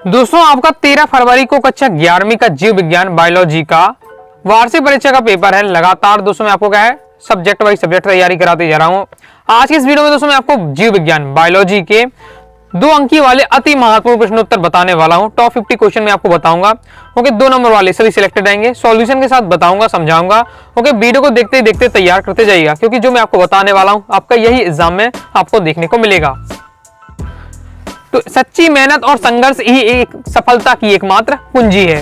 दोस्तों आपका 13 फरवरी को कक्षा 11वीं का जीव विज्ञान बायोलॉजी का वार्षिक परीक्षा का पेपर है। लगातार दोस्तों मैं आपको क्या है सब्जेक्ट वाइज सब्जेक्ट तैयारी कराते जा रहा हूं। आज की इस वीडियो में दोस्तों मैं आपको जीव विज्ञान बायोलॉजी के 2 अंकी वाले अति महत्वपूर्ण प्रश्नोत्तर बताने वाला हूं। टॉप 50 क्वेश्चन मैं आपको बताऊंगा। ओके, 2 नंबर वाले सभी सिलेक्टेड रहेंगे। सॉल्यूशन के साथ बताऊंगा, समझाऊंगा। ओके, वीडियो को देखते देखते तैयार करते जाइएगा, क्योंकि जो मैं आपको बताने वाला हूं आपका यही एग्जाम में आपको देखने को मिलेगा। तो सच्ची मेहनत और संघर्ष ही एक सफलता की एकमात्र कुंजी है।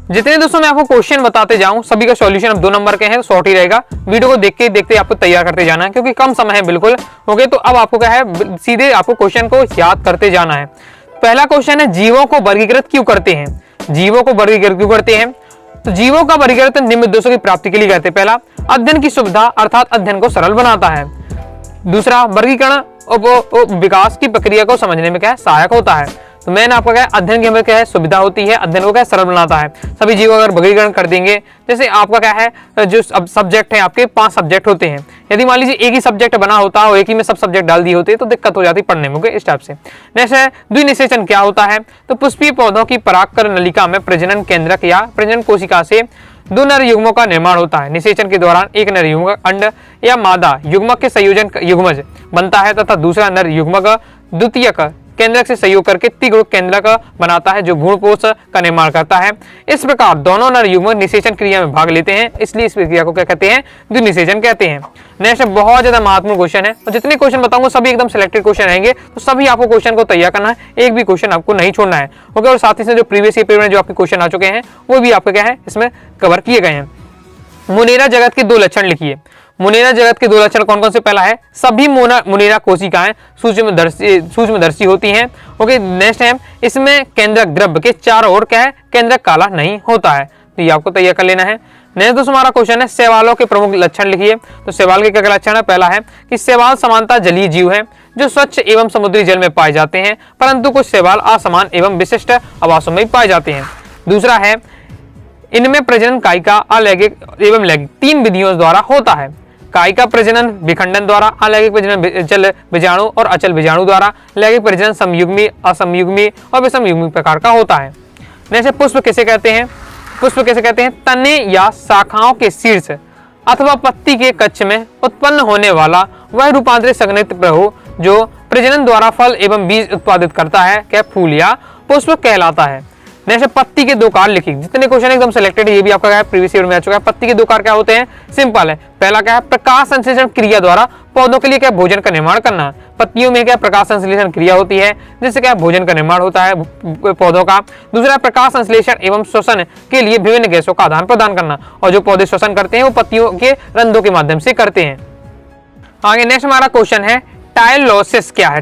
जितने दोस्तों मैं आपको क्वेश्चन बताते जाऊं सभी का सॉल्यूशन अब 2 नंबर के हैं, शॉर्ट ही रहेगा। वीडियो को देखते देखते आपको तैयार करते जाना है, क्योंकि कम समय है बिल्कुल। ओके, तो अब आपको क्या है सीधे आपको क्वेश्चन को याद करते जाना है। पहला क्वेश्चन है, जीवों को वर्गीकृत क्यों करते हैं? जीवों को वर्गीकृत क्यों करते हैं? तो जीवों का वर्गीकरण निम्न उद्देश्यों की प्राप्ति के लिए करते हैं। पहला, अध्ययन की सुविधा अर्थात अध्ययन को सरल बनाता है। दूसरा, वर्गीकरण विकास की प्रक्रिया को समझने में क्या है सहायक होता है। तो मैंने आपका क्या है अध्ययन की हमें क्या है सुविधा होती है, अध्ययन को क्या है सरल बनाता है। सभी जीव अगर वर्गीकरण कर देंगे, जैसे आपका क्या है जो सब्जेक्ट है आपके 5 सब्जेक्ट होते हैं। यदि मान लीजिए एक ही सब्जेक्ट बना होता है और एक ही में सब सब्जेक्ट डाल दिए होते तो दिक्कत हो जाती पढ़ने में। इस टाइप से। नेक्स्ट है, द्विनिषेचन क्या होता है? तो पुष्पीय पौधों की परागकण नलिका में प्रजनन केंद्रक या प्रजनन कोशिका से 2 नर युग्मों का निर्माण होता है। निषेचन के दौरान एक नर युग्मक अंड या मादा युग्मक के संयोजन युग्मज बनता है तथा दूसरा नर युग्मक द्वितीयक केंद्रक से सहयोग करके त्रिगुणक केंद्रक बनाता है, जो भ्रूणपोष का निर्माण करता है। इस प्रकार दोनों नर युग्मक निषेचन क्रिया में भाग लेते हैं, इसलिए इस प्रक्रिया को क्या कहते हैं? द्विनिषेचन कहते हैं। नेक्स्ट बहुत ज्यादा महत्वपूर्ण क्वेश्चन है, और जितने क्वेश्चन बताऊंगा सभी एकदम सिलेक्टेड क्वेश्चन रहेंगे, तो सभी आपको क्वेश्चन को तैयार करना है, एक भी क्वेश्चन आपको नहीं छोड़ना है। ओके, और साथ ही से जो प्रीवियस ईयर में जो आपके क्वेश्चन आ चुके हैं वो भी आपके क्या है इसमें कवर किए गए हैं। मुनेरा जगत के 2 लक्षण लिखिए। मुनेरा जगत के 2 लक्षण कौन कौन से? पहला है, सभी मुनेरा कोशिकाएं सूक्ष्मदर्शी होती हैं। ओके, नेक्स्ट है, इसमें केंद्रक द्रव्य के चारों ओर क्या है केंद्रक काला नहीं होता है। तो ये आपको तैयार कर लेना है। नेक्स्ट दोस्तों हमारा क्वेश्चन है, शैवालों के प्रमुख लक्षण लिखिए। तो शैवाल के क्या लक्षण है? पहला है कि शैवाल समानता जलीय जीव है जो स्वच्छ एवं समुद्री जल में पाए जाते हैं, परंतु कुछ शैवाल असमान एवं विशिष्ट आवासों में पाए जाते हैं। दूसरा है, इनमें प्रजनन कायिका, अलैंगिक एवं लैंगिक 3 विधियों द्वारा होता है। कायिका प्रजनन विखंडन द्वारा, अलैंगिक प्रजनन जल बीजाणु और अचल बीजाणु द्वारा, लैंगिक प्रजनन समयुग्मी, असमयुग्मी और विषमयुग्मी प्रकार का होता है। जैसे पुष्प किसे कहते हैं? पुष्प किसे कहते हैं? तने या शाखाओं के शीर्ष अथवा पत्ती के कक्ष में उत्पन्न होने वाला वह रूपांतरित संघनित प्रवाह जो प्रजनन द्वारा फल एवं बीज उत्पादित करता है, क्या फूल या पुष्प कहलाता है। नेक्स्ट, पत्ती के 2 कार्य लिखिए। जितने क्वेश्चन एकदम सिलेक्टेड है, ये भी आपका क्या है प्रीवियस ईयर में आ चुका है। पत्ती के 2 कार्य क्या होते हैं? सिंपल है। पहला क्या है, प्रकाश संश्लेषण क्रिया द्वारा पौधों के लिए क्या भोजन का निर्माण करना। पत्तियों में क्या प्रकाश संश्लेषण क्रिया होती है, जिससे क्या भोजन का निर्माण होता है पौधों का। दूसरा, प्रकाश संश्लेषण एवं श्वसन के लिए विभिन्न गैसों का आदान प्रदान करना, और जो पौधे श्वसन करते हैं वो पत्तियों के रंध्रों के माध्यम से करते हैं। आगे नेक्स्ट हमारा क्वेश्चन है, टाइलोसिस क्या है?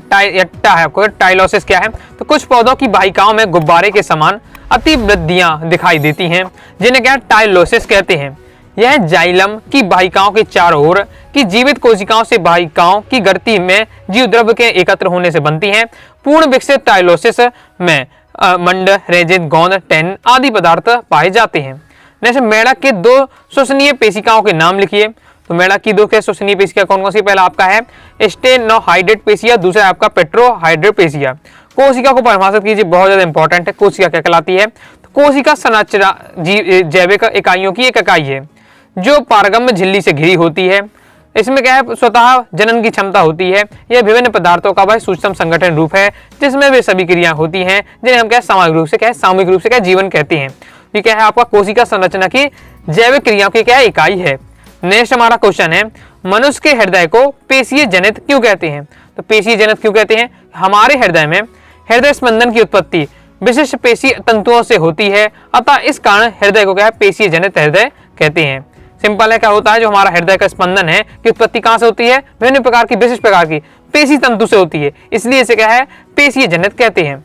टाइलोसिस क्या है? तो कुछ पौधों की वाहिकाओं में गुब्बारे के समान अतिवृद्धियां दिखाई देती हैं, जिन्हें क्या टाइलोसिस कहते हैं। यह जाइलम की वाहिकाओं के चारों ओर की जीवित कोशिकाओं से वाहिकाओं की गर्ती में जीव द्रव्य के एकत्र होने से बनती हैं। पूर्ण विकसित टाइलोसिस में मंड, रेजिन, गोंद, टैनिन आदि पदार्थ पाए जाते हैं। जैसे मेढक के 2 श्वसनीय पेशिकाओं के नाम लिखिए। तो मेढक की 2 श्वसनीय पेशिका कौन कौन सी? पहला आपका है स्टेनोहाइड्रेट पेशिया, दूसरा आपका पेट्रोहाइड्रेट पेशिया। कोशिका को परिभाषित कीजिए, बहुत ज्यादा इंपॉर्टेंट है। कोशिका क्या कहलाती है? तो कोशिका संरचना जैविक इकाइयों की एक इकाई है जो पारगम्य झिल्ली से घिरी होती है। इसमें क्या है स्वतः जनन की क्षमता होती है। यह विभिन्न पदार्थों का वह सूक्ष्म संगठन रूप है जिसमें वे सभी क्रियाएं होती हैं, जिन्हें हम क्या सामूहिक रूप से क्या जीवन कहते हैं। ये क्या है आपका कोशिका संरचना की जैविक क्रियाओं की क्या इकाई है। नेक्स्ट हमारा क्वेश्चन है, मनुष्य के हृदय को पेशीय जनित क्यों कहते हैं? तो पेशीय जनित क्यों कहते हैं? हमारे हृदय में हृदय स्पंदन की उत्पत्ति विशिष्ट पेशीय तंतुओं से होती है, अतः इस कारण हृदय को क्या है पेशीय जनित हृदय कहते हैं। सिंपल है, क्या होता है जो हमारा हृदय का स्पंदन है की उत्पत्ति कहां से होती है? विभिन्न प्रकार की विशिष्ट प्रकार की पेशी तंतु से होती है, इसलिए इसे क्या है पेशीय जनित कहते हैं।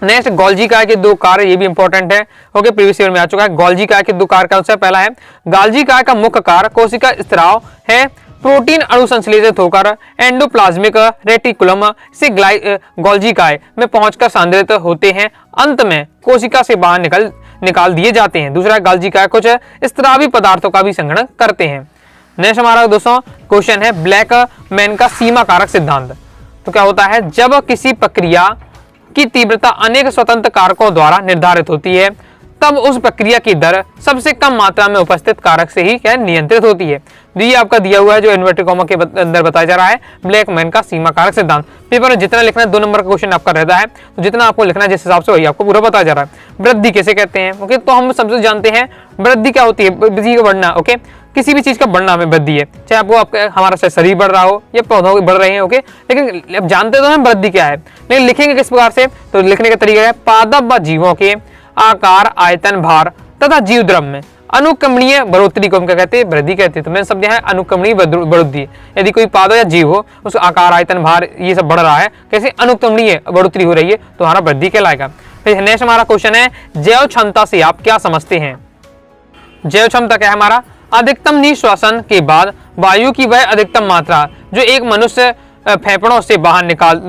नेक्स्ट, गोल्जी काय के 2 कार्य, ये भी इंपॉर्टेंट है। ओके, प्रीवियस ईयर में आ चुका है। गोल्जी काय के 2 कार्य कौन सा? पहला है, गोल्जी काय का मुख्य कार्य कोशिका स्त्राव है। प्रोटीन अणु संश्लेषित होकर एंडोप्लाज्मिक रेटिकुलम से गोल्जी काय में पहुंचकर सांद्रित होते हैं, अंत में कोशिका से बाहर निकाल दिए जाते हैं। दूसरा, गोल्जी काय कुछ स्त्रावी पदार्थों का भी संग्रहण करते हैं। नेक्स्ट हमारा दोस्तों क्वेश्चन है, ब्लैक मैन का सीमा कारक सिद्धांत। तो क्या होता है, जब किसी प्रक्रिया की तीव्रता अनेक स्वतंत्र कारकों द्वारा निर्धारित होती है, तब उस प्रक्रिया की दर सबसे कम मात्रा में उपस्थित कारक से ही क्या नियंत्रित होती है। ये आपका दिया हुआ है जो इन्वर्टेड कॉमा के अंदर बताया जा रहा है ब्लैकमैन का सीमा कारक सिद्धांत। पेपर में जितना लिखना है 2 नंबर का क्वेश्चन आपका रहता है, तो जितना आपको लिखना है जिस हिसाब से वही आपको पूरा बताया जा रहा है। वृद्धि कैसे कहते हैं, ओके, तो हम सबसे जानते हैं वृद्धि क्या होती है, वृद्धि का बढ़ना, ओके, किसी भी चीज का बढ़ना में वृद्धि है, चाहे आपको आपका हमारा शरीर बढ़ रहा हो या पौधों बढ़ रहे हैं, ओके, लेकिन अब जानते तो हैं वृद्धि क्या है, लेकिन लिखेंगे किस प्रकार से, तो लिखने का तरीका है पादप व जीवों के आकार, आयतन, भार तथा जीव द्रव में अनुक्रमणीय बढ़ोतरी को हम क्या कहते हैं, वृद्धि कहते हैं। तो मैंने शब्द है अनुक्रमणीय बढ़ोतरी। यदि कोई पादप या जीव हो उसका आकार, आयतन, भार ये सब बढ़ रहा है, कैसे अनुक्रमणीय बढ़ोतरी हो रही है, तो हमारा वृद्धि कहलाएगा। फिर नेक्स्ट हमारा क्वेश्चन है जैव क्षमता से आप क्या समझते हैं। जैव क्षमता क्या है हमारा, अधिकतम निश्वासन के बाद वायु की वह अधिकतम मात्रा जो एक मनुष्य फेफड़ों से बाहर निकाल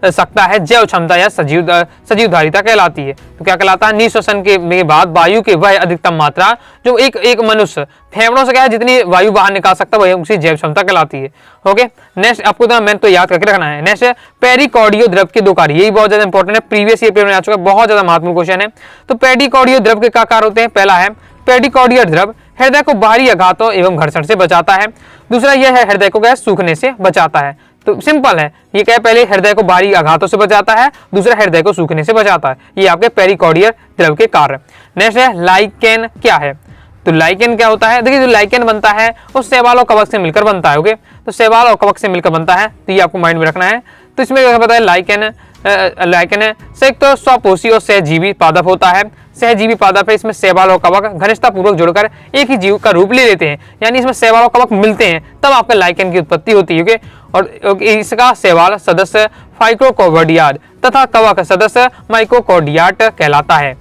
सकता है, जैव क्षमता या सजीव धारिता कहलाती है। तो क्या कहलाता है, निश्वासन के बाद वायु की वह अधिकतम मात्रा जो एक मनुष्य फेफड़ों से क्या है जितनी वायु बाहर निकाल सकता है वही उसी जैव क्षमता कहलाती है। ओके, नेक्स्ट आपको तो मैंने तो याद करके रखना है। नेक्स्ट है पेरिकार्डियो द्रव के दो कार्य, यही बहुत ज्यादा इंपॉर्टेंट है, प्रीवियस ईयर पेपर में आ चुका है, बहुत ज्यादा महत्वपूर्ण क्वेश्चन है। तो पेरिकार्डियो द्रव के क्या कार्य होते हैं, पहला है पेरिकार्डियल द्रव हृदय को बाहरी आघातों एवं घर्षण से बचाता है। दूसरा यह है हृदय को क्या सूखने से बचाता है। तो सिंपल है, ये क्या है, पहले हृदय को बाहरी आघातों से बचाता है, दूसरा हृदय को सूखने से बचाता है। ये आपके पेरिकार्डियल द्रव के कार्य। नेक्स्ट है लाइकेन क्या है, तो लाइकेन क्या होता है, देखिए जो लाइकेन बनता है वो शैवाल और कवक से मिलकर बनता है। ओके, तो शैवाल और कवक से मिलकर बनता है, तो ये आपको माइंड में रखना है। तो इसमें क्या पता है लाइकेन संयुक्त स्वपोषी और सहजीवी पादप होता है। सहजीवी पादप है, इसमें शैवाल और कवक घनिष्ठता पूर्वक जुड़कर एक ही जीव का रूप ले लेते हैं, यानी इसमें शैवाल और कवक मिलते हैं तब आपका लाइकेन की उत्पत्ति होती है। और इसका शैवाल सदस्य फाइकोकॉर्डियाट तथा कवक सदस्य माइकोकॉर्डियाट कहलाता है।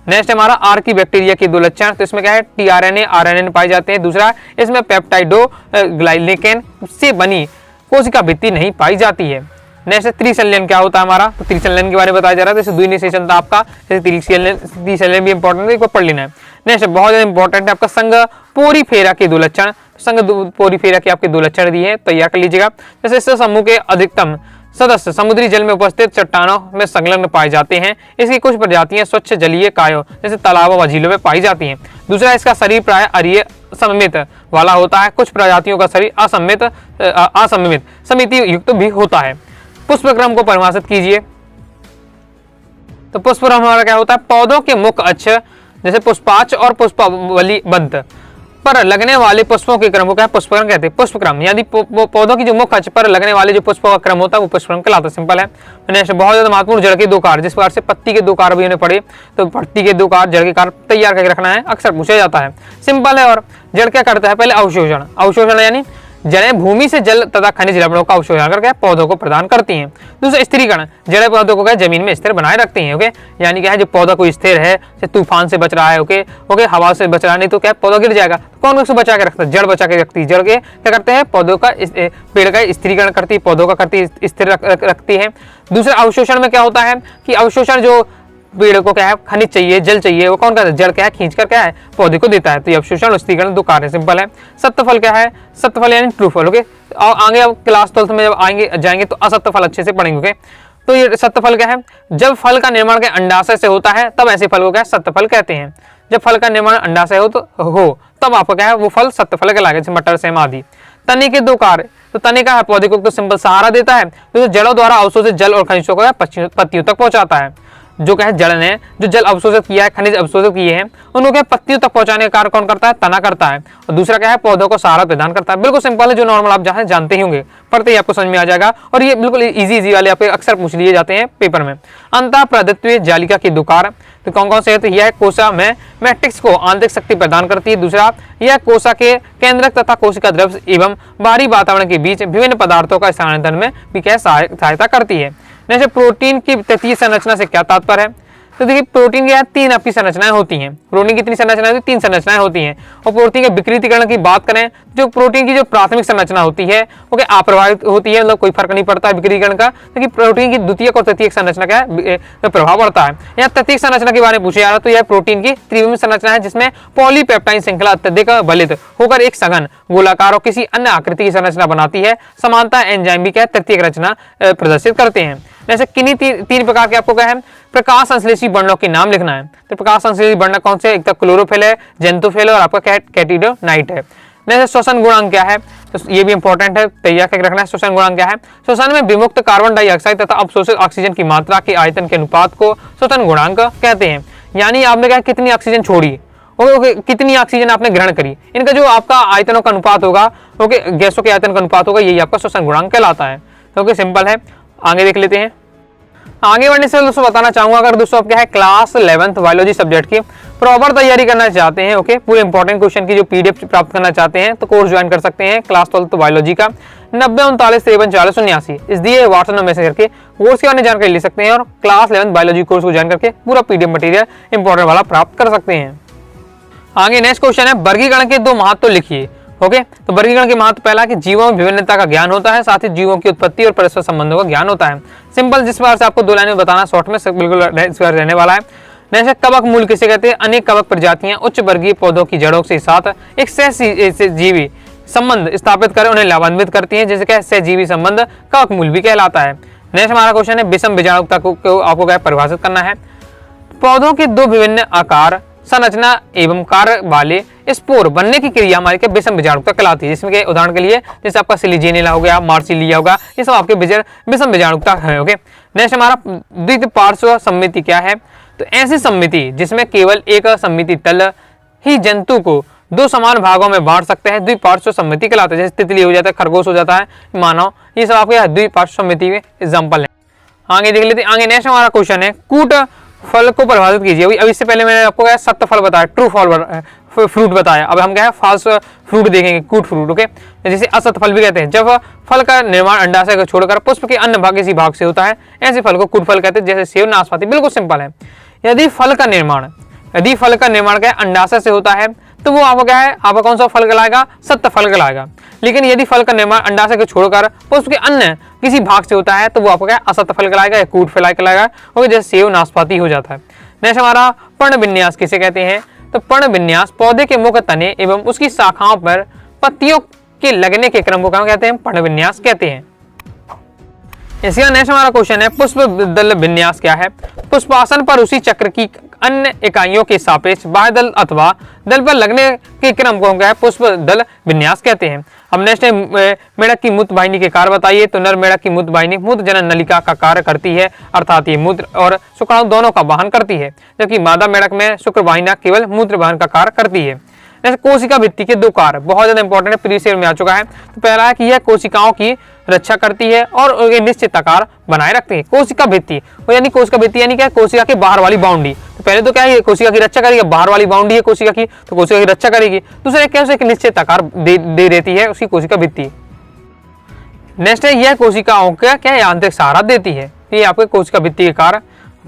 नेक्स्ट हमारा आर की बैक्टीरिया के दो लक्षण, तो इसमें क्या है टीआरएनए आरएनए पाए जाते हैं। दूसरा इसमें पेप्टाइडो ग्लाइकेन से बनी कोशिका भित्ति नहीं पाई जाती है। नेक्स्ट त्रिसंलयन क्या होता है हमारा, तो त्रिसंलयन के बारे में बताया जा रहा है। जैसे द्वितीय सेशन था आपका, जैसे त्रिसंलयन भी इंपॉर्टेंट है, एक बार पढ़ लेना है। नेक्स्ट बहुत ज्यादा इंपॉर्टेंट है आपका संघ पोरीफेरा के दो लक्षण, संघ पोरीफेरा के आपके दो लक्षण दिए हैं, तैयार कर लीजिएगा। जैसे इस समूह के अधिकतम सदस्य समुद्री जल में उपस्थित चट्टानों में संलग्न पाए जाते हैं। इसकी कुछ प्रजातियां स्वच्छ जलीय कायों जैसे तालाबों व झीलों में पाई जाती हैं। दूसरा इसका शरीर प्राय अरीय सममित वाला होता है, कुछ प्रजातियों का शरीर असममित समिति युक्त भी होता है। पुष्पक्रम को परिभाषित कीजिए, तो पुष्पक्रम हमारा क्या होता है, पौधों के मुख्य अक्ष जैसे पुष्पाक्ष और पुष्पावली बंध पर लगने वाले पुष्पों के क्रम को क्या पुष्पक्रम कहते हैं। पुष्पक्रम यानी पौधों की जो मुख्य अक्ष पर लगने वाले जो पुष्पों का क्रम होता है वो पुष्पक्रम कहलाता है। सिंपल है। नेक्स्ट बहुत ज्यादा महत्वपूर्ण जड़ के दो कार्य, जिस प्रकार से पत्ती के दो कार्य भी उन्हें पढ़े, तो पत्ती के दो कार्य जड़ के कार्य तैयार करके रखना है, अक्सर पूछा जाता है। सिंपल है। और जड़ क्या करता है, पहले अवशोषण, अवशोषण यानी जड़ें भूमि से जल तथा खनिज लवणों का अवशोषण करके पौधों को प्रदान करती हैं। दूसरा स्थिरीकरण, जड़ें पौधों को क्या जमीन में स्थिर बनाए रखती हैं। ओके, यानी क्या है जो पौधा कोई स्थिर है, तूफान से बच रहा है, ओके हवा से बच रहा है, नहीं तो क्या पौधा गिर जाएगा। कौन उसको बचा के रखता है, जड़ बचा के रखती है। जड़ के क्या करते हैं, पौधों का पेड़ का स्थिरीकरण करती है, पौधों का करती स्थिर रखती है। दूसरा अवशोषण में क्या होता है कि अवशोषण जो पेड़ को क्या है खनिज चाहिए, जल चाहिए, वो कौन करता है, जड़ क्या है खींचकर क्या है पौधे को देता है। तो ये अवशोषण और स्थिरीकरण दो कार्य सिंपल है। सत्फल क्या है, सत्फल यानी ट्रू फल। ओके, और आगे अब क्लास 12 में जब जाएंगे तो असत्य फल अच्छे से पढ़ेंगे। ओके, तो ये सत्फल क्या है, जब फल का निर्माण के अंडाशय से होता है तब ऐसे फल को क्या है सत्फल कहते हैं। जब फल का निर्माण अंडाशय हो तब आपको क्या है वो फल सत्फल कहलाएगा, जैसे मटर सेम आदि। तने के दो कार्य, तो तने का है पौधे को तो सिंपल सहारा देता है, तो जड़ों द्वारा अवशोषित जल और खनिजों को पत्तियों तक पहुंचाता है। जो क्या है जड़ ने जो जल अवशोषित किया है, खनिज अवशोषित किए हैं, उनको क्या पत्तियों तक पहुंचाने का कार्य कौन करता है, तना करता है। और दूसरा क्या है पौधों को सहारा प्रदान करता है। बिल्कुल सिंपल है, जो नॉर्मल आप जहां जानते ही होंगे, पढ़ते ही आपको समझ में आ जाएगा। और ये बिल्कुल इजी वाले आपके अक्सर पूछ लिए जाते हैं पेपर में। अंतः प्रदत्वीय जालिका की दुकार, तो कौन कौन से है, तो यह कोशा में मैट्रिक्स को आंतरिक शक्ति प्रदान करती है। दूसरा यह कोशा के केंद्रक तथा कोशिका द्रव्य एवं बाहरी वातावरण के बीच विभिन्न पदार्थों का स्थानांतरण में भी क्या सहायता करती है। जैसे प्रोटीन की तृतीय संरचना से क्या तात्पर्य है, तो देखिए प्रोटीन के तीन आपकी संरचनाएं होती हैं। प्रोटीन की कितनी संरचनाएं होती है, तीन संरचनाएं होती हैं। और प्रोटीन के विकृतीकरण की बात करें, जो प्रोटीन की जो प्राथमिक संरचना होती है वो क्या अप्रभावित होती है, मतलब कोई फर्क नहीं पड़ता है विकृतीकरण का। क्योंकि प्रोटीन की द्वितीयक और तृतीयक संरचना का प्रभाव पड़ता है। यहाँ तृतीयक संरचना के बारे में पूछा जा रहा है, तो यह प्रोटीन की त्रिविमीय संरचना है, जिसमें पॉलीपेप्टाइड श्रृंखला अत्यधिक बलित होकर एक सघन गोलाकार और किसी अन्य आकृति की संरचना बनाती है। समानता एंजाइम भी क्या तृतीयक रचना प्रदर्शित करते हैं। जैसे किन्हीं तीन प्रकार के आपको क्या है प्रकाश संश्लेषी वर्णों के नाम लिखना है। तो प्रकाश संश्लेषी वर्ण कौन से, एक तो क्लोरोफिल है, जेंथोफिल और आपका कैटिडोनाइट है। जैसे श्वसन गुणांक क्या है, तो ये भी इंपॉर्टेंट है, तैयार करके रखना है। श्वसन गुणांक क्या है, श्वसन में विमुक्त कार्बन डाइऑक्साइड तथा अवशोषित ऑक्सीजन की मात्रा के आयतन के अनुपात को श्वसन गुणांक कहते हैं। यानी आपने क्या कितनी ऑक्सीजन छोड़ी, ओके, कितनी ऑक्सीजन आपने ग्रहण करी, इनका जो आपका आयतनों का अनुपात होगा, ओके, गैसों के आयतन का अनुपात होगा, यही आपका श्वसन गुणांक कहलाता है। ओके, सिंपल है। आगे देख लेते हैं। आगे बढ़ने से दोस्तों बताना चाहूंगा, अगर दोस्तों आप क्या है क्लास 11th बायोलॉजी सब्जेक्ट की प्रॉपर तैयारी करना चाहते हैं, ओके, पूरे इंपॉर्टेंट क्वेश्चन की जो पीडीएफ प्राप्त करना चाहते हैं, तो कोर्स ज्वाइन कर सकते हैं क्लास 12th बायोलॉजी का 9039534079 इस दिए व्हाट्सएप में मैसेज करके कोर्स के बारे में जानकारी ले सकते हैं और क्लास 11th बायोलॉजी कोर्स को ज्वाइन करके पूरा पीडीएफ मटेरियल इंपॉर्टेंट वाला प्राप्त कर सकते हैं। आगे नेक्स्ट क्वेश्चन है, वर्गीकरण के दो महत्व लिखिए। ओके, तो वर्गीकरण के महत्व पहला कि जीवों में विभिन्नता का ज्ञान होता है, साथ ही जीवों की उत्पत्ति और परस्पर संबंधों का ज्ञान होता है। सिंपल, जिस बार से आपको 2 लाइन में बताना शॉर्ट में बिल्कुल रहने वाला है। जैसे कवक मूल किसे कहते हैं, अनेक कवक प्रजातियां उच्च वर्गीय पौधों की जड़ों के साथ एक सहजीवी संबंध स्थापित कर उन्हें लाभान्वित करती है, जैसे क्या सहजीवी संबंध कवक मूल भी कहलाता है। नेक्स्ट हमारा क्वेश्चन है, विषम बीजाणुता को आपको क्या परिभाषित करना है। पौधों के दो विभिन्न आकार, संरचना एवं कार्य वाले स्पोर बनने की क्रिया हमारे के विषम बीजाणुता कहलाती है। जिसमें के उदाहरण के लिए जैसे आपका सिलिजेनिला हो गया, मार्सिलिया होगा, ये सब आपके विषम बीजाणुता है। ओके, नेक्स्ट हमारा द्विपार्श्व सम्मिति क्या है, तो ऐसी सम्मिति जिसमें केवल एक सम्मिति तल ही जंतु को 2 समान भागों में बांट सकते हैं, द्विपार्श्व सम्मिति कहलाता है। जैसे तितली हो जाता है, खरगोश हो जाता है, मानव, ये सब आपके द्विपार्श्व सम्मिति के एग्जाम्पल है। आगे देख लेते हैं। आगे नेक्स्ट हमारा क्वेश्चन है, कूट फल को परिभाषित कीजिए। अब इससे पहले मैंने आपको क्या सत्य फल बताया, ट्रू फ्रूट बताया, अब हम क्या है फॉल्स फ्रूट देखेंगे, कूट फ्रूट। ओके, जिसे असत्य फल भी कहते हैं। जब फल का निर्माण अंडाशय को छोड़कर पुष्प के अन्य भाग किसी भाग से होता है, ऐसे फल को कूट फल कहते हैं, जैसे सेब, नाशपाती। बिल्कुल सिंपल है। यदि फल का निर्माण क्या है अंडाशय से होता है, तो वो आपको क्या है, आपका कौन सा फल कहलाएगा, सत्य फल कहलाएगा। लेकिन यदि फल का निर्माण अंडाशय को छोड़कर पुष्प के अन्य किसी भाग से होता है, तो वो आपको क्या असत्य फल कहलाएगा या कूट फल कहलाएगा, और जैसे सेब, नाशपाती हो जाता है। नेक्स्ट हमारा पर्ण विन्यास किसे कहते हैं, तो पर्ण विन्यास पौधे के मुख्य तने एवं उसकी शाखाओं पर पत्तियों के लगने के क्रम को क्या कहते हैं, पर्ण विन्यास कहते हैं। इसका नेक्स्ट हमारा क्वेश्चन है, पुष्प दल विन्यास क्या है। पुष्पासन पर उसी चक्र की अन्य इकाइयों के सापेक्ष बाह्य दल अथवा दल पर लगने के क्रम को क्या है, पुष्प दल विन्यास कहते हैं। अब नेक्स्ट है, मेढक की मूत्र वाहिनी के कार्य बताइए। तो नर मेढक की मूत्र वाहिनी मूत्र जनन नलिका का कार्य करती है, अर्थात ये मूत्र और शुक्राणु दोनों का वाहन करती है, जबकि मादा मेढक में शुक्र वाहिनी केवल मूत्र वाहन का कार्य करती है। कोशिका भित्ति के 2 कार्य बहुत ज्यादा इंपॉर्टेंट है, प्रीवियस ईयर में आ चुका है। तो पहला है कि यह कोशिकाओं की रक्षा करती है और निश्चित आकार बनाए रखती है। कोशिका भित्ति यानी कोशिका भित्ति यानी क्या, कोशिका के बाहर वाली बाउंड्री। तो पहले तो क्या है, कोशिका की रक्षा करेगी, बाहर वाली बाउंड्री है कोशिका की, तो कोशिका की रक्षा करेगी। दूसरा क्या, उसे निश्चित आकार दे देती है उसकी कोशिका भित्ति। नेक्स्ट है, यह कोशिकाओं का क्या यांत्रिक सहारा देती है, ये आपके कोशिका भित्ति के कार्य।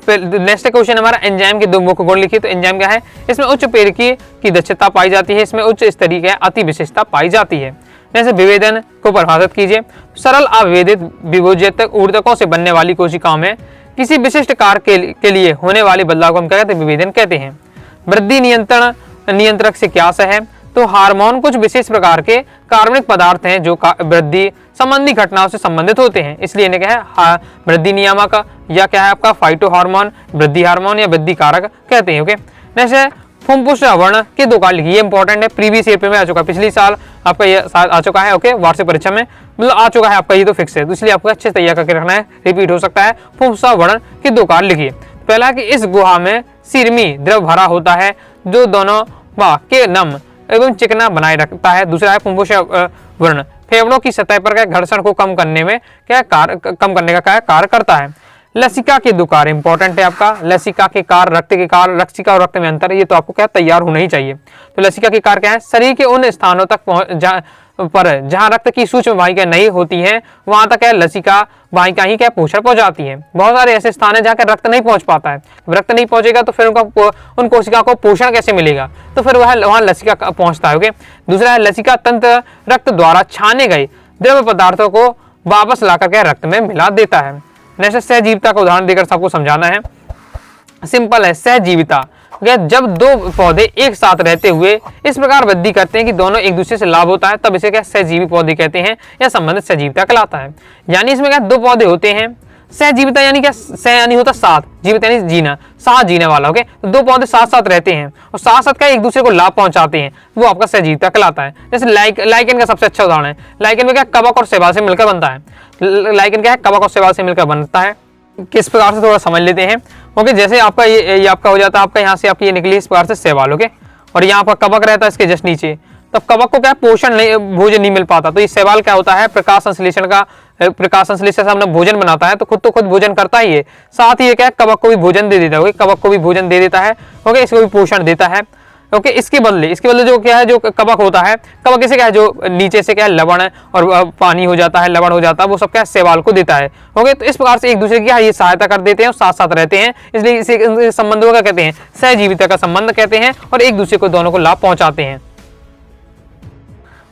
नेक्स्ट क्वेश्चन हमारा, एंजाइम के 2 मुख्य गुण लिखिए। तो एंजाइम क्या है, इसमें उच्च पेरिकी की दक्षता पाई जाती है, इसमें उच्च स्तरीय की अति विशेषता पाई जाती है। जैसे विभेदन को परिभाषित कीजिए। सरल अविभेदित विभोजित ऊर्तकों से बनने वाली कोशिकाओं में किसी विशिष्ट कार्य के लिए होने वाले बदलाव को हम क्या कहते हैं, विभेदन कहते हैं। वृद्धि नियंत्रक से क्या है, तो हार्मोन कुछ विशेष प्रकार के कार्बनिक पदार्थ हैं जो वृद्धि संबंधी घटनाओं से संबंधित होते हैं, इसलिए इन्हें क्या है वृद्धि नियामक या क्या है आपका फाइटो हार्मोन, वृद्धि हार्मोन या वृद्धि कारक कहते हैं। ओके, नेक्स्ट फुफ्फुस आवरण के 2 कार्य लिखिए। ये इंपॉर्टेंट है, प्रीवियस ईयर में आ चुका है, पिछली साल आपका ये आ चुका है। ओके, वार्षिक परीक्षा में मतलब आ चुका है आपका, ये तो फिक्स है, तो इसलिए आपको अच्छे से तैयार करके रखना है, रिपीट हो सकता है। फुफ्फुस आवरण के 2 कार्य लिखिए। पहला कि इस गुहा में सिरमी द्रव भरा होता है जो दोनों भाग के नम एवं चिकना बनाए रखता है। दूसरा है फुफ्फुस आवरण फेफड़ों की सतह पर घर्षण को कम करने का कार्य करता है। लसिका के 2 कार्य इंपॉर्टेंट है आपका। लसिका के कार्य, रक्त के कार्य, लसिका और रक्त में अंतर, ये तो आपको क्या तैयार होना ही चाहिए। तो लसिका के कार्य क्या है, शरीर के उन स्थानों तक जहां रक्त की सूक्ष्म वाहिका नहीं होती है, वहां तक लसिका वाहिका ही क्या पोषण पहुंचाती है। बहुत सारे ऐसे स्थान है जहाँ रक्त नहीं पहुंच पाता है, रक्त नहीं पहुंचेगा तो फिर उन कोशिका को पोषण कैसे मिलेगा, तो फिर वहां लसिका पहुंचता है। ओके, दूसरा है लसिका तंत्र रक्त द्वारा छाने गए द्रव पदार्थों को वापस लाकर के रक्त में मिला देता है। नेक्स्ट सहजीविता का उदाहरण देकर सबको समझाना है। सिंपल है, सहजीविता जब 2 पौधे एक साथ रहते हुए इस प्रकार वृद्धि करते हैं कि दोनों एक दूसरे से लाभ होता है, तब इसे क्या सहजीवी पौधे कहते हैं या संबंधित सहजीविता कहलाता है। यानी इसमें क्या 2 पौधे होते हैं, सहजीविता यानी क्या, सह यानी होता साथ, जीवित यानी जीना, साथ जीने वाला। ओके, तो दो पौधे साथ साथ रहते हैं और साथ साथ क्या एक दूसरे को लाभ पहुंचाते हैं, वो आपका सहजीविता कहलाता है। जैसे लाइकेन का सबसे अच्छा उदाहरण है। लाइकेन में क्या कवक और शैवाल से मिलकर बनता है। लाइकेन क्या है, कवक और शैवाल से मिलकर बनता है। किस प्रकार से थोड़ा समझ लेते हैं। ओके, जैसे आपका ये आपका हो जाता है, आपका यहाँ से आपकी ये निकली इस प्रकार से शैवाल। ओके, और यहाँ आपका कवक रहता है इसके जस्ट नीचे, तब कवक को क्या पोषण नहीं, भोजन नहीं मिल पाता, तो ये शैवाल क्या होता है, प्रकाश संश्लेषण से अपना भोजन बनाता है, तो खुद भोजन करता ही है, साथ ही ये क्या कवक को भी भोजन दे देता है। कवक को भी भोजन दे देता है। ओके, इसको भी पोषण देता है। ओके, इसके बदले जो क्या है, जो कवक होता है, कवक इसे क्या है, जो नीचे से क्या है लवण है और पानी हो जाता है, लवण हो जाता है, वो सब क्या शैवाल को देता है। ओके, तो इस प्रकार से एक दूसरे की ये सहायता कर देते हैं और साथ साथ रहते हैं, इसलिए इसे संबंधों का कहते हैं सहजीविता का संबंध कहते हैं, और एक दूसरे को दोनों को लाभ पहुंचाते हैं।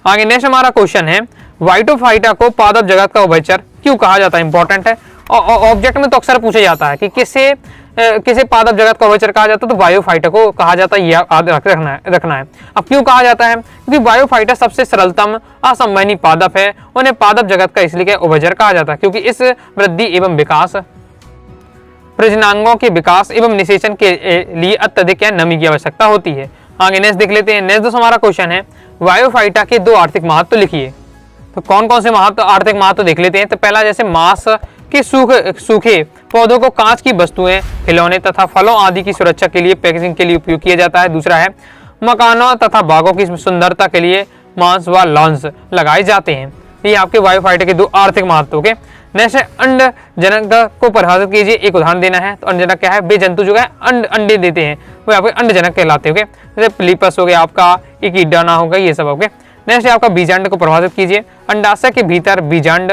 आगे नेक्स्ट हमारा क्वेश्चन है, वाइटोफाइटा को पादप जगत का उभयचर क्यों कहा जाता है। इंपॉर्टेंट है, और ऑब्जेक्ट में तो अक्सर पूछा जाता है कि किसे पादप जगत का उभयचर कहा जाता है, तो बायोफाइटा को कहा जाता है, याद रखना है। अब क्यों कहा जाता है, क्योंकि बायोफाइटा सबसे सरलतम असंवहनी पादप है, उन्हें पादप जगत का इसलिए उभयचर कहा जाता है क्योंकि इस वृद्धि एवं विकास, प्रजनांगों के विकास एवं निषेचन के लिए अत्यधिक नमी की आवश्यकता होती है। आगे नेक्स्ट देख लेते हैं। नेक्स्ट दोस्तों हमारा क्वेश्चन है, बायोफाइटा के दो आर्थिक महत्व लिखिए। तो कौन कौन से आर्थिक महत्व देख लेते हैं। तो पहला, जैसे मांस के सूखे पौधों को कांच की वस्तुएं, खिलौने तथा फलों आदि की सुरक्षा के लिए, पैकेजिंग के लिए उपयोग किया जाता है। दूसरा है, मकानों तथा बागों की सुंदरता के लिए मांस व लॉन्स लगाए जाते हैं। ये आपके बायोफाइटा के दो आर्थिक महत्व के। नेक्स्ट है, अंड जनक को परिभाषित कीजिए, एक उदाहरण देना है। तो अंड जनक क्या है, वे जंतु जो है अंडे देते हैं, वो आपके अंड जनक कहलाते हैं। जैसे प्लीपस हो गया आपका, इकिडाना हो गया, ये सब। ओके, नेक्स्ट है आपका बीजांड को परिभाषित कीजिए। अंडाशय के भीतर बीजांड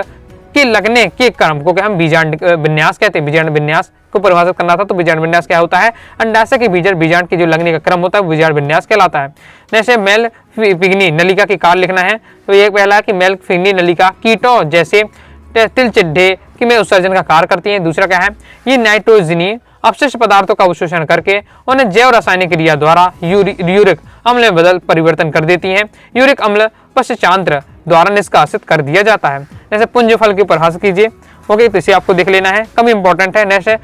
के लगने के क्रम को क्या हम बीजांड विन्यास कहते हैं। बीजांड विन्यास को परिभाषित करना था, तो बीजांड विन्यास क्या होता है, अंडाशय के भीतर बीजांड के जो लगने का क्रम होता है बीजांड विन्यास कहलाता है। नेक्स्ट है, मेल पिग्नी नलिका के कार्य लिखना है। तो ये पहला है कि मेल पिग्नी नलिका कीटों जैसे तिलचिड्ढे की में उत्सर्जन का कार्य करती है। दूसरा क्या है, ये नाइट्रोजनी अपशिष्ट पदार्थों का अवशोषण करके उन्हें जैव रासायनिक क्रिया द्वारा यूरिक अम्ल में परिवर्तन कर देती है। यूरिक अम्ल पश्चांतर द्वारा निष्कासित कर दिया जाता है। जैसे पुंज फल की परिभाषा कीजिए। ओके, तो इसे आपको देख लेना है, कम इंपॉर्टेंट है। नेक्स्ट है,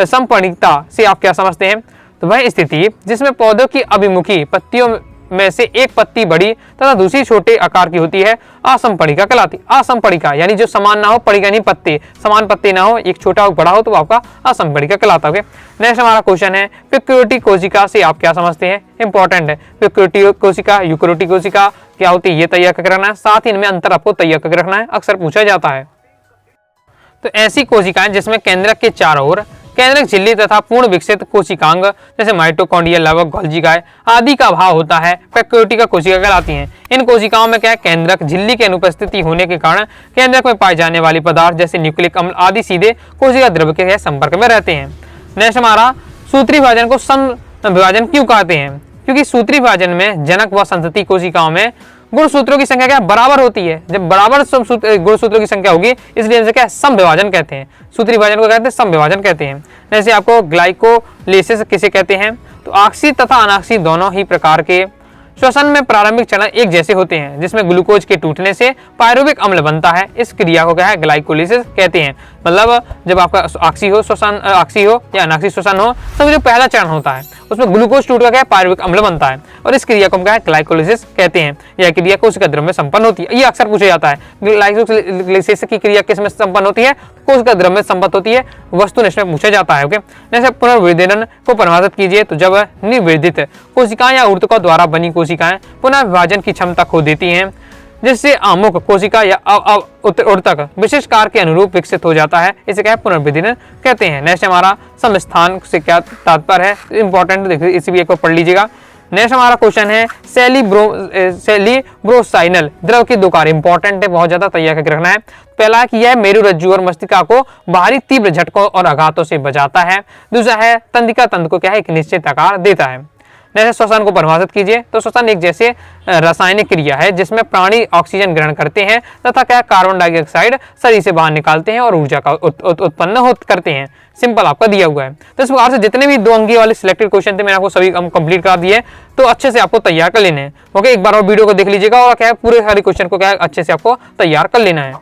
समपणिकता से आप क्या समझते हैं। तो वह स्थिति जिसमें पौधों की अभिमुखी पत्तियों में से एक पत्ती बड़ी तथा दूसरी छोटे आकार की होती है, असमपणिका कहलाती है। असमपणिका यानी जो समान ना हो, पणिका नहीं पत्ते, समान पत्ते ना हो, एक छोटा और बड़ा हो, तो वो आपका असमपणिका कहलाता है। नेक्स्ट हमारा क्वेश्चन है, प्रोकैरियोटिक कोशिका से आप क्या समझते हैं। इंपॉर्टेंट है, प्रोकैरियोटिक कोशिका, यूकैरियोटिक कोशिका क्या होती है, ये तैयार करके रखना है, साथ ही इनमें अंतर आपको तैयार करके रखना है, अक्सर पूछा जाता है। तो ऐसी कोशिकाएं जिसमें केंद्रक के चारों ओर केंद्रक झिल्ली तथा पूर्ण विकसित कोशिकांग जैसे माइटोकॉन्ड्रिया, लवक, गोल्गी आदि का अभाव होता है, प्रोकैरियोटिक कोशिका कहलाती हैं। इन कोशिकाओं में क्या है, केंद्रक झिल्ली की अनुपस्थिति होने के कारण केंद्रक में पाए जाने वाले पदार्थ जैसे न्यूक्लिक अम्ल आदि सीधे कोशिका द्रव्य के संपर्क में रहते हैं। नेक्स्ट हमारा, सूत्री विभाजन को सम विभाजन क्यों कहते हैं। क्योंकि सूत्री विभाजन में जनक व संतति कोशिकाओं में गुणसूत्रों की संख्या क्या बराबर होती है। जब बराबर गुणसूत्रों की संख्या होगी, इसलिए इसे क्या सम विभाजन कहते हैं। सूत्री विभाजन को कहते हैं सम विभाजन कहते हैं। जैसे आपको ग्लाइकोलिसिस किसे कहते हैं, तो ऑक्सी तथा अनाक्सी दोनों ही प्रकार के श्वसन में प्रारंभिक चरण एक जैसे होते हैं, जिसमें ग्लूकोज के टूटने से पायरुविक अम्ल बनता है। इस क्रिया को क्या है, ग्लाइकोलिसिस कहते हैं। मतलब जब आपका ऑक्सी हो या अनाक्सी श्वसन हो, तो जो पहला चरण होता है उसमें ग्लूकोज टूट का पायरुविक अम्ल बनता है, और इस क्रिया को क्या है, ग्लाइकोलिसिस कहते हैं। यह क्रिया कोशिका द्रव्य में संपन्न होती है। ये अक्सर पूछा जाता है, ग्लाइकोलिसिस की क्रिया किस में संपन्न होती है, कोशिका द्रव्य में संपन्न होती है, वस्तुनिष्ठ में पूछा जाता है। ओके, जैसे पुनर्विभेदन को परिभाषित कीजिए। तो जब निवर्धित कोशिकाएं या ऊतकों द्वारा बनी कोशिकाएं पुनः विभाजन की क्षमता खो देती हैं, जिससे आमुख कोशिका या ऊतक विशिष्ट कार्य के अनुरूप विकसित हो जाता है, इसे क्या है, पुनर्विभेदन कहते हैं। नेक्स्ट हमारा, समस्थान से क्या तात्पर्य है, इंपॉर्टेंट देखिए, इसे भी एक बार पढ़ लीजिएगा। नेक्स्ट हमारा क्वेश्चन है, सेलिब्रोसाइनल द्रव की दो कार्य। इंपॉर्टेंट है, बहुत ज्यादा तैयार करके रखना है। पहला कि यह मेरुरज्जु और मस्तिष्का को बाहरी तीव्र झटकों और आघातों से बचाता है। दूसरा है, तंत्रिका तंत्र को क्या है, एक निश्चित आकार देता है। जैसे श्वसन को परिभाषित कीजिए। तो श्वसन एक जैसे रासायनिक क्रिया है जिसमें प्राणी ऑक्सीजन ग्रहण करते हैं तथा क्या कार्बन डाइऑक्साइड शरीर से बाहर निकालते हैं और ऊर्जा का उत्पन्न करते हैं। सिंपल आपका दिया हुआ है। तो इस प्रकार से जितने भी 2 अंकीय वाले सिलेक्टेड क्वेश्चन थे मैंने आपको सभी कंप्लीट करा दिए, तो अच्छे से आपको तैयार कर लेने हैं। ओके, एक बार और वीडियो को देख लीजिएगा और क्या है, पूरे सारे क्वेश्चन को क्या है अच्छे से आपको तैयार कर लेना है।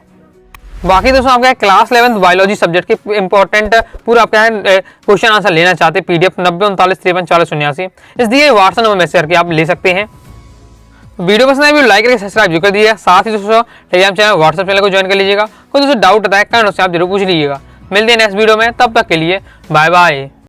बाकी दोस्तों आपका क्लास 11 बायोलॉजी सब्जेक्ट के इंपॉर्टेंट पूरा आपका क्वेश्चन आंसर लेना चाहते PDF 90 39 53 40 89 इस दिए व्हाट्सएप नंबर मैसेज करके आप ले सकते हैं। वीडियो पसंद आए लाइक करके सब्सक्राइब जो कर दिया। साथ ही दोस्तों टेलीग्राम चैनल व्हाट्सएप चैनल को ज्वाइन कर लीजिएगा। कोई दोस्तों डाउट आता है कमेंट से आप जरूर पूछ लीजिएगा। मिलते हैं नेक्स्ट वीडियो में, तब तक के लिए बाय बाय।